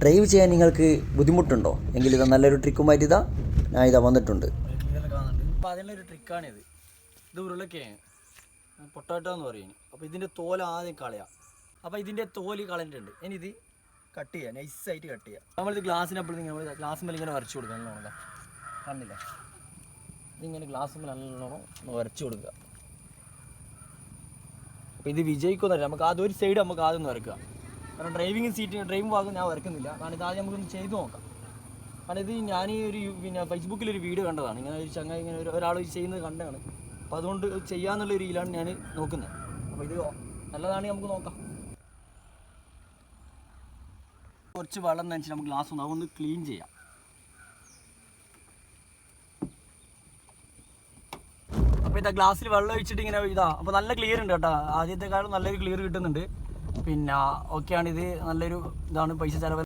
Drive ചെയ്യാൻ നിങ്ങൾക്ക് ബുദ്ധിമുട്ടുണ്ടോ എങ്കിൽ ഇത് നല്ലൊരു ട്രിക്കുമായിട്ട് ഞാൻ ഇതാ വന്നിട്ടുണ്ട്. അപ്പോൾ അതിനൊരു ട്രിക്കാണിത്. ഇത് ഉരുളക്കിഴങ്ങ് പൊട്ടാറ്റോ എന്ന് പറയുന്നത്. അപ്പോൾ ഇതിൻ്റെ തോൽ ആദ്യം കളയാം. അപ്പോൾ ഇതിൻ്റെ തോല് കളഞ്ഞിട്ടുണ്ട്. ഇനി ഇത് കട്ട് ചെയ്യുക, നൈസായിട്ട് കട്ട് ചെയ്യുക. നമ്മളിത് ഗ്ലാസ്സിനപ്പോൾ നമ്മൾ ഗ്ലാസ് മേലെ ഇങ്ങനെ വരച്ച് കൊടുക്കുക. നല്ലോണം കണ്ടില്ല, ഇതിങ്ങനെ ഗ്ലാസ് മേലെ നല്ലോണം വരച്ച് കൊടുക്കുക. അപ്പോൾ ഇത് വിജയിക്കുന്നില്ല. നമുക്ക് ആദ്യം ഒരു സൈഡ് നമുക്ക് ആദ്യം ഒന്ന് വരക്കുക. കാരണം ഡ്രൈവിംഗ് ഭാഗം ഞാൻ വരക്കുന്നില്ല. കാരണം ഇത് ആദ്യം നമുക്കൊന്ന് ചെയ്ത് നോക്കാം. കാരണം ഇത് ഞാൻ ഒരു ഫേസ്ബുക്കിലൊരു വീഡിയോ കണ്ടതാണ്. ഇങ്ങനെ ഒരു ചങ്ങ ഇങ്ങനെ ഒരാൾ ചെയ്യുന്നത് കണ്ടതാണ്. അപ്പോൾ അതുകൊണ്ട് ചെയ്യാന്നുള്ള ഒരു രീതിയിലാണ് ഞാൻ നോക്കുന്നത്. അപ്പോൾ ഇത് നല്ലതാണെങ്കിൽ നമുക്ക് നോക്കാം. കുറച്ച് വെള്ളം നനച്ച് നമുക്ക് ഗ്ലാസ് ഒന്ന് ക്ലീൻ ചെയ്യാം. അപ്പോൾ ഇതാ ഗ്ലാസ്സിൽ വെള്ളം ഒഴിച്ചിട്ട് ഇങ്ങനെ അപ്പോൾ നല്ല ക്ലിയർ ഉണ്ട് കേട്ടോ. ആദ്യത്തെക്കാളും നല്ലൊരു ക്ലിയർ കിട്ടുന്നുണ്ട്. പിന്നെ ഓക്കെയാണിത്, നല്ലൊരു ഇതാണ്. പൈസ ചിലവ്